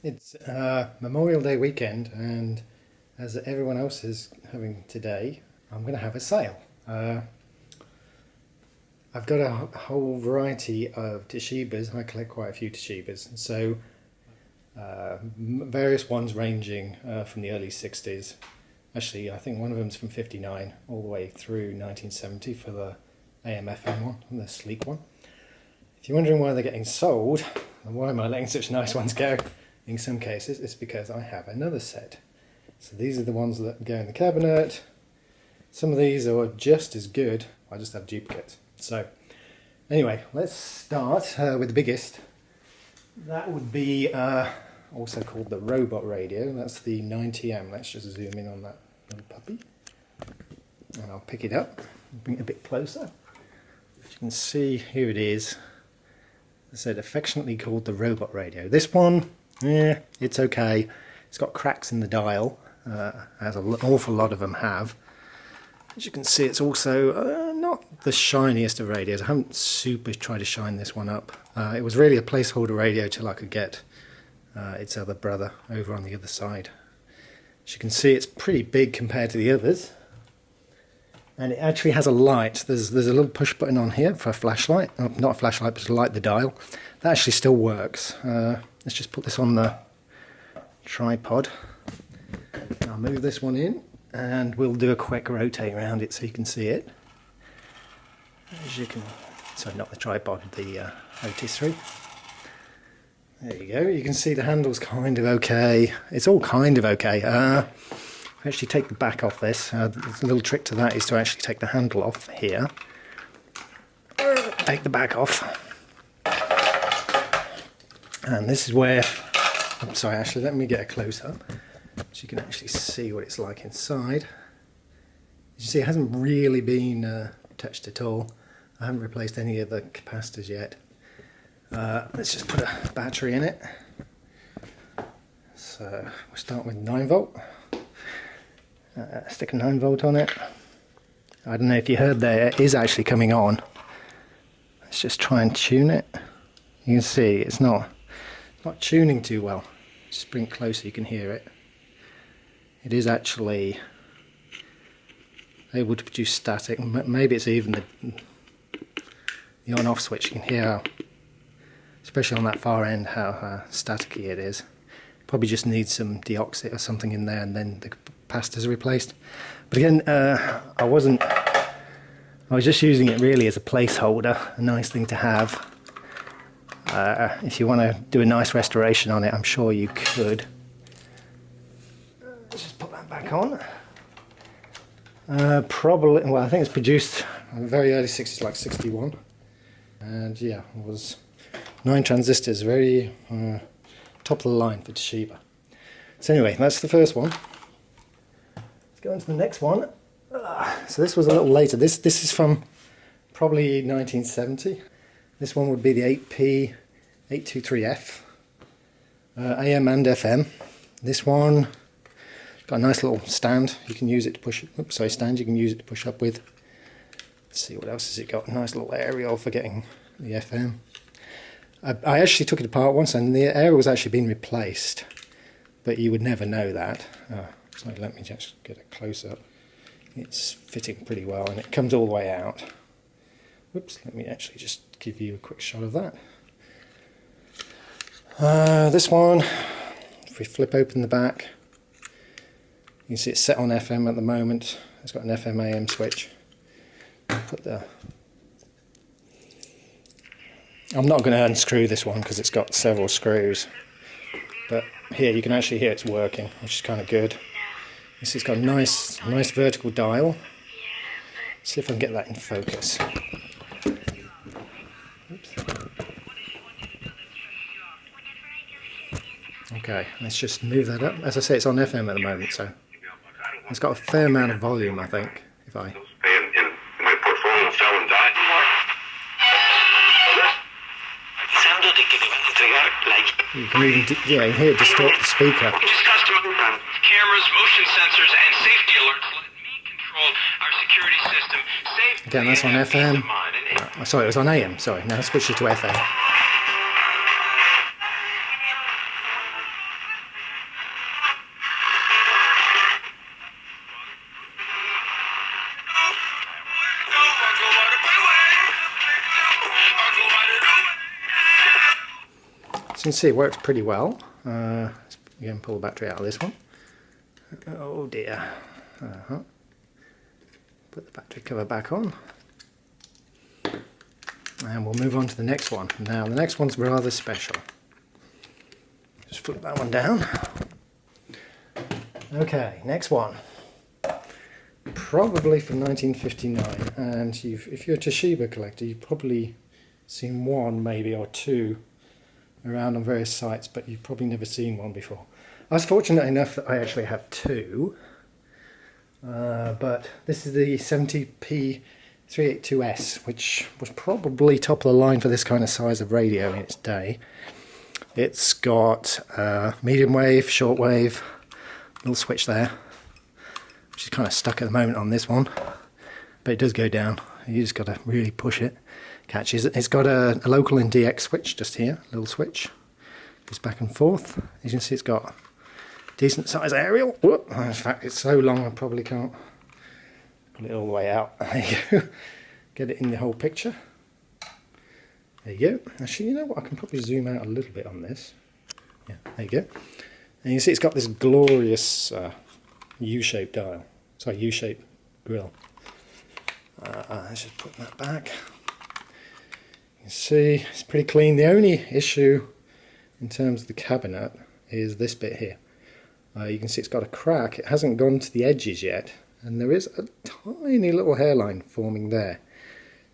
It's Memorial Day weekend, and as everyone else is having today, I'm going to have a sale. I've got a whole variety of Toshibas. I collect quite a few Toshibas, so various ones ranging from the early 60s. Actually, I think one of them's from 59 all the way through 1970 for the AM/FM one, the sleek one. If you're wondering why they're getting sold, and why am I letting such nice ones go, in some cases it's because I have another set. So these are the ones that go in the cabinet. Some of these are just as good, I just have duplicates. So anyway, let's start with the biggest. That would be also called the robot radio. That's the 90M. Let's just zoom in on that little puppy. And I'll pick it up, bring it a bit closer. As you can see, here it is. I said affectionately called the robot radio. This one, it's okay. It's got cracks in the dial, as an awful lot of them have. As you can see, it's also not the shiniest of radios. I haven't super tried to shine this one up. It was really a placeholder radio till I could get its other brother over on the other side. As you can see, it's pretty big compared to the others. And it actually has a light. There's a little push button on here for a flashlight. Not a flashlight, but to light the dial. That actually still works. Let's just put this on the tripod. I'll move this one in and we'll do a quick rotate around it so you can see it. As you can, sorry, not the tripod, the rotisserie. There you go. You can see the handle's kind of okay. It's all kind of okay. Actually take the back off this. The little trick to that is to actually take the handle off here. Take the back off. And this is where, I'm sorry, actually let me get a close up so you can actually see what it's like inside. As you see, it hasn't really been touched at all. I haven't replaced any of the capacitors yet. Let's just put a battery in it. So we'll start with 9 volt. Stick a 9 volt on it. I don't know if you heard there, it is actually coming on. Let's just try and tune it. You can see it's not tuning too well. Just bring it closer, you can hear it. It is actually able to produce static. Maybe it's even the on-off switch. You can hear how, especially on that far end, how staticky it is. Probably just needs some deoxit or something in there, and then the capacitors are replaced. But again, I was just using it really as a placeholder, a nice thing to have. If you want to do a nice restoration on it, I'm sure you could. Let's just put that back on. Probably, well, I think it's produced in the very early 60s, like 61. And yeah, it was 9 transistors, very top of the line for Toshiba. So anyway, that's the first one. Let's go on to the next one. So this was a little later. This is from probably 1970. This one would be the 8P823F, AM and FM. This one got a nice little stand. You can use it to push. Stand. You can use it to push up with. Let's see what else has it got. A nice little aerial for getting the FM. I actually took it apart once, and the aerial was actually being replaced, but you would never know that. So let me just get a close up. It's fitting pretty well, and it comes all the way out. Whoops, let me actually just give you a quick shot of that. This one, if we flip open the back, you can see it's set on FM at the moment. It's got an FM AM switch. I'm not going to unscrew this one because it's got several screws, but here you can actually hear it's working, which is kind of good. It's got a nice vertical dial. See if I can get that in focus. Oops. Okay, let's just move that up. As I say, it's on FM at the moment, so it's got a fair amount of volume, I think. If I you can even you can hear it distort the speaker. Cameras, motion sensors, and safety alerts let me control our security system. Again, that's on FM. Sorry, it was on AM. Sorry, now switch it to FM. you can see, it works pretty well. Let's again pull the battery out of this one. Oh dear. Put the battery cover back on. And we'll move on to the next one. Now, the next one's rather special. Just flip that one down. Okay, next one. Probably from 1959, and if you're a Toshiba collector, you've probably seen one, maybe, or two around on various sites, but you've probably never seen one before. I was fortunate enough that I actually have two, but this is the 70p 382S, which was probably top of the line for this kind of size of radio in its day. It's got medium wave, short wave, little switch there, which is kind of stuck at the moment on this one, but it does go down. You just got to really push it. Catches it. It's got a local and DX switch just here, little switch. Goes back and forth. As you can see, it's got decent size aerial. Whoop. In fact, it's so long I probably can't pull it all the way out. There you go. Get it in the whole picture. There you go. Actually, you know what? I can probably zoom out a little bit on this. Yeah, there you go. And you see it's got this glorious U-shaped dial. Sorry, U-shaped grill. Let's just put that back. You can see it's pretty clean. The only issue in terms of the cabinet is this bit here. You can see it's got a crack. It hasn't gone to the edges yet, and there is a tiny little hairline forming there.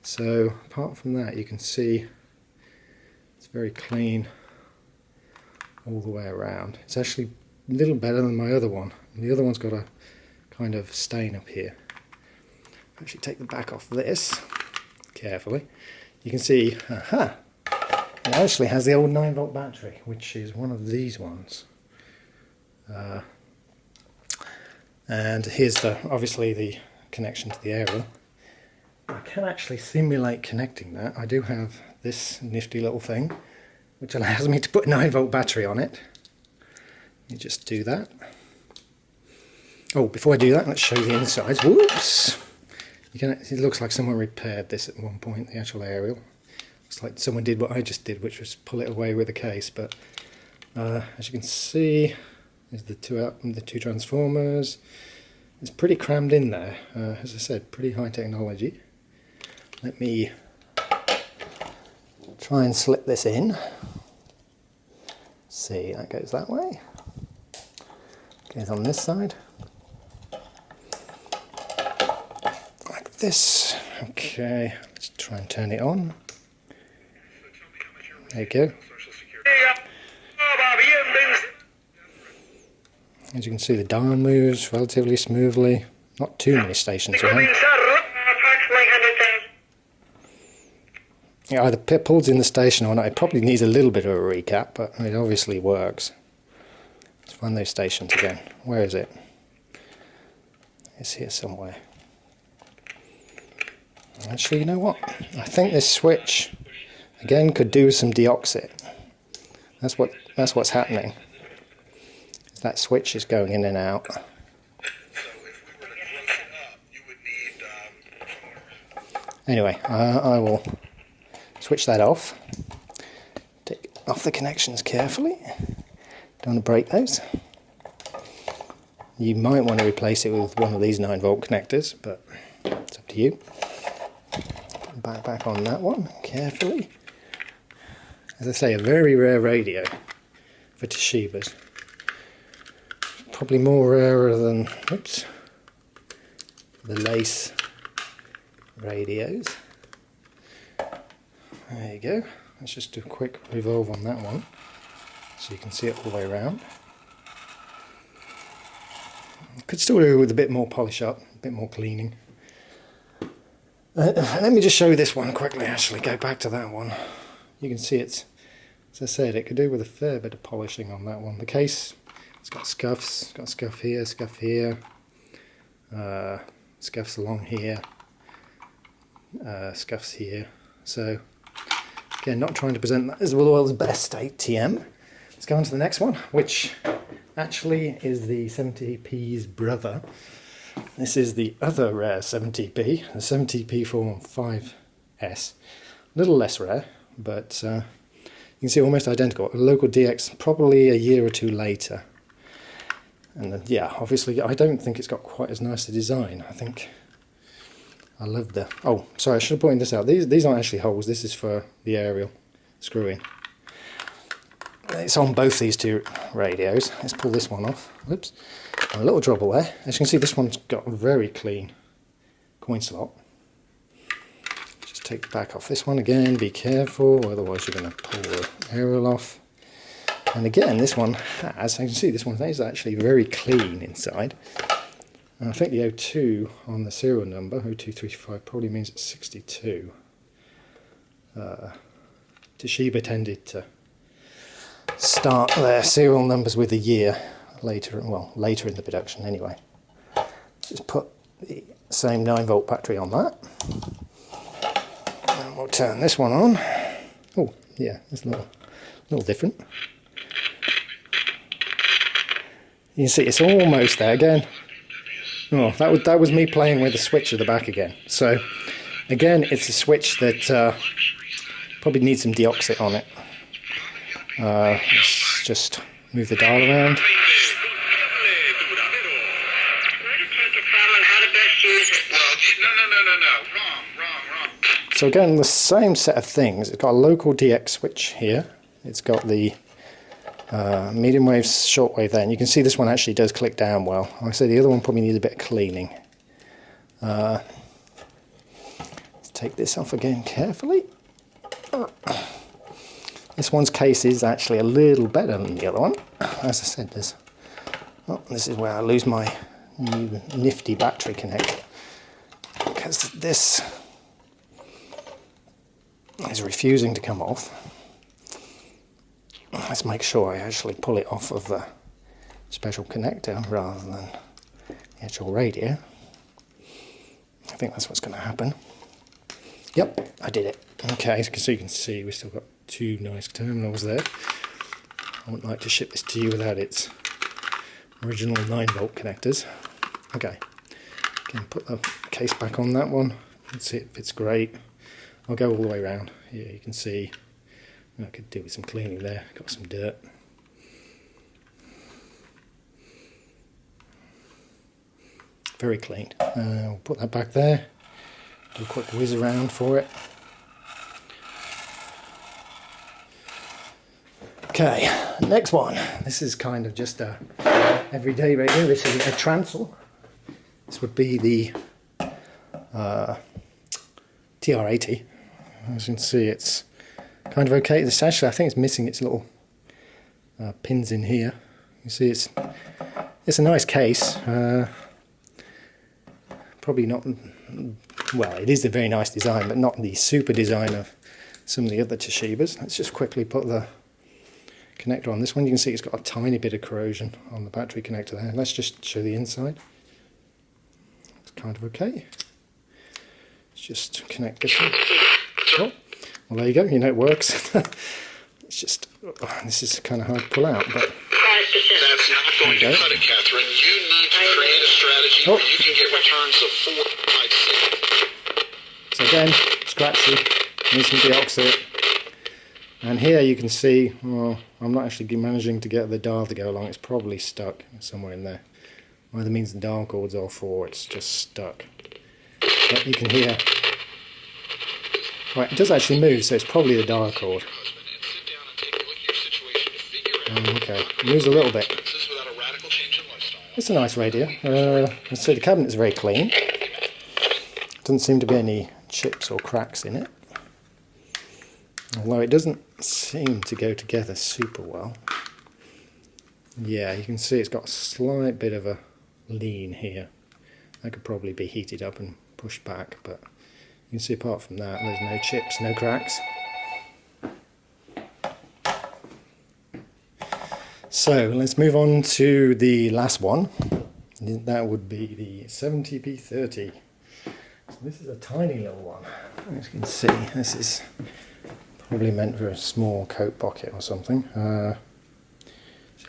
So apart from that, you can see it's very clean all the way around. It's actually a little better than my other one. The other one's got a kind of stain up here. Actually take the back off this carefully. You can see, it actually has the old 9-volt battery, which is one of these ones. And here's obviously the connection to the aerial. I can actually simulate connecting that. I do have this nifty little thing, which allows me to put a 9-volt battery on it. You just do that. Oh, before I do that, let's show you the insides. Whoops! It looks like someone repaired this at one point, the actual aerial. Looks like someone did what I just did, which was pull it away with a case. But as you can see, there's the two transformers. It's pretty crammed in there. As I said, pretty high technology. Let me try and slip this in. See, that goes that way. Goes on this side. Like this. Okay, let's try and turn it on. There you go. As you can see, the dial moves relatively smoothly. Not too many stations around. It either pulls in the station or not. It probably needs a little bit of a recap, but it obviously works. Let's find those stations again. Where is it? It's here somewhere. Actually, you know what? I think this switch again could do with some deoxit. That's what's happening. That switch is going in and out. Anyway, I will switch that off. Take off the connections carefully. Don't want to break those. You might want to replace it with one of these 9-volt connectors, but it's up to you. Put the back on that one carefully. As I say, a very rare radio for Toshibas. Probably more rarer than, oops, the lace radios. There you go. Let's just do a quick revolve on that one so you can see it all the way around. Could still do with a bit more polish up, a bit more cleaning. Let me just show you this one quickly, actually, go back to that one. You can see it's, as I said, it could do with a fair bit of polishing on that one. The case, it's got scuffs, it's got a scuff here, scuffs along here, scuffs here. So, again, not trying to present that as the world's best ATM. Let's go on to the next one, which actually is the 70p's brother. This is the other rare 70p, the 70p 415S. A little less rare, but You can see almost identical. A local DX probably a year or two later. And then, yeah, obviously I don't think it's got quite as nice a design. I think I love the... Oh, sorry, I should have pointed this out. These aren't actually holes. This is for the aerial screw-in. It's on both these two radios. Let's pull this one off. Whoops. A little trouble there. As you can see, this one's got a very clean coin slot. Just take the back off this one again. Be careful, otherwise you're going to pull the aerial off. And again, this one has, as you can see, this one is actually very clean inside. And I think the 02 on the serial number, 0235, probably means it's 62. Toshiba tended to start their serial numbers with a year later, well, later in the production anyway. Just put the same 9-volt battery on that. And we'll turn this one on. Oh, yeah, it's a little different. You can see it's almost there again. Oh, that was me playing with the switch at the back again. So again, it's a switch that probably needs some deoxit on it. Let's just move the dial around. So again, the same set of things. It's got a local DX switch here. It's got the medium wave, short wave there, and you can see this one actually does click down well. Like I say, the other one probably needs a bit of cleaning. Let's take this off again carefully. This one's case is actually a little better than the other one. As I said, this is where I lose my new nifty battery connector, because this is refusing to come off. Let's make sure I actually pull it off of the special connector rather than the actual radio. I think that's what's going to happen. Yep, I did it. Okay, so you can see we've still got two nice terminals there. I wouldn't like to ship this to you without its original 9-volt connectors. Okay, again, put the case back on that one. You can see it fits great. I'll go all the way around. Here you can see I could do with some cleaning there, got some dirt. Very clean. We'll put that back there, do a quick whiz around for it. Okay, next one. This is kind of just a everyday radio. This is a transel. This would be the TR80. As you can see, it's kind of okay. This actually, I think it's missing its little pins in here. You see, it's a nice case. Probably not, well, it is a very nice design, but not the super design of some of the other Toshibas. Let's just quickly put the connector on this one. You can see it's got a tiny bit of corrosion on the battery connector there. Let's just show the inside. It's kind of okay. Let's just connect this one. Oh, well, there you go. You know it works. It's just, this is kind of hard to pull out, but that's not going to cut it, Catherine. You need to create a strategy where you can get returns of 4, 5, 6. So again, scratchy, need some deoxit. And here you can see, well, I'm not actually managing to get the dial to go along. It's probably stuck somewhere in there. Either means the dial cord's off or it's just stuck. But you can hear, right, it does actually move, so it's probably the dial cord. Okay, it moves a little bit. It's a nice radio. So the cabinet is very clean. Doesn't seem to be any chips or cracks in it. Although it doesn't seem to go together super well. Yeah, you can see it's got a slight bit of a lean here. That could probably be heated up and pushed back, but you can see apart from that, there's no chips, no cracks. So let's move on to the last one. That would be the 70B30. So this is a tiny little one. As you can see, this is probably meant for a small coat pocket or something.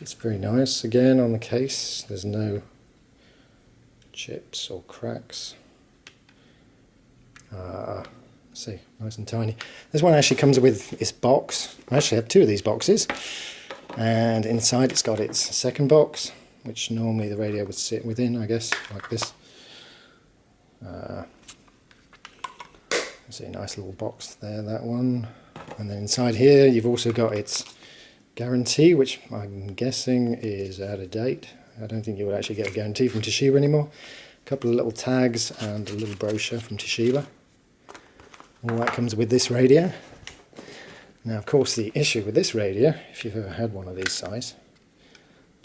It's very nice. Again, on the case, there's no chips or cracks. See, nice and tiny. This one actually comes with this box. I actually have two of these boxes, and inside it's got its second box, which normally the radio would sit within, I guess, like this. See, a nice little box there, that one. And then inside here you've also got its guarantee, which I'm guessing is out of date. I don't think you would actually get a guarantee from Toshiba anymore. A couple of little tags and a little brochure from Toshiba. All that comes with this radio. Now, of course, the issue with this radio, if you've ever had one of these size,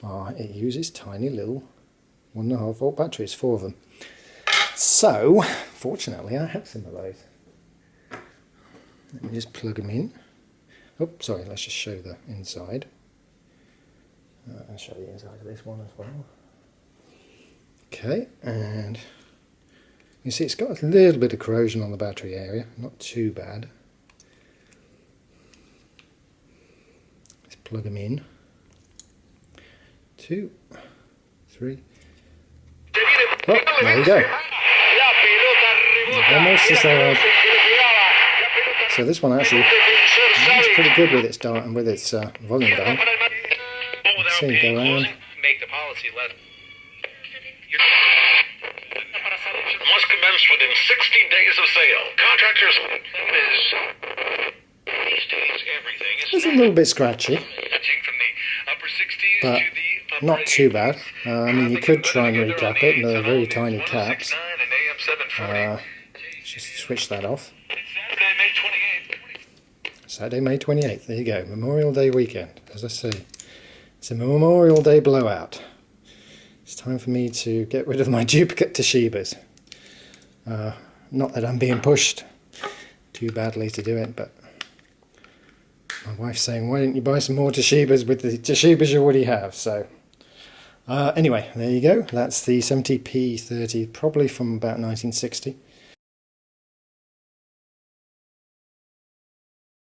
it uses tiny little 1.5 volt batteries, 4 of them. So, fortunately, I have some of those. Let me just plug them in. Oh, sorry, let's just show the inside. I'll show the inside of this one as well. Okay, and you see it's got a little bit of corrosion on the battery area, not too bad. Let's plug them in. 2, 3. Oh, there you go. Almost as though so this one actually is pretty good with its dial and with its volume dial. Let's see, go around. Make the policy less. Must commence within 60 days of sale. Contractors is these days everything is It's a little bit scratchy, from the upper 60s but to the upper not too 80s. bad. I mean, you could try and recap it, but they're very tiny caps. 9 and AM 740. Just switch that off. Saturday, May 28th. Saturday, May 28th. There you go. Memorial Day weekend. As I say, it's a Memorial Day blowout. It's time for me to get rid of my duplicate Toshibas. Not that I'm being pushed too badly to do it, but my wife's saying, why don't you buy some more Toshibas with the Toshibas you already have? So anyway, there you go. That's the 70P30, probably from about 1960.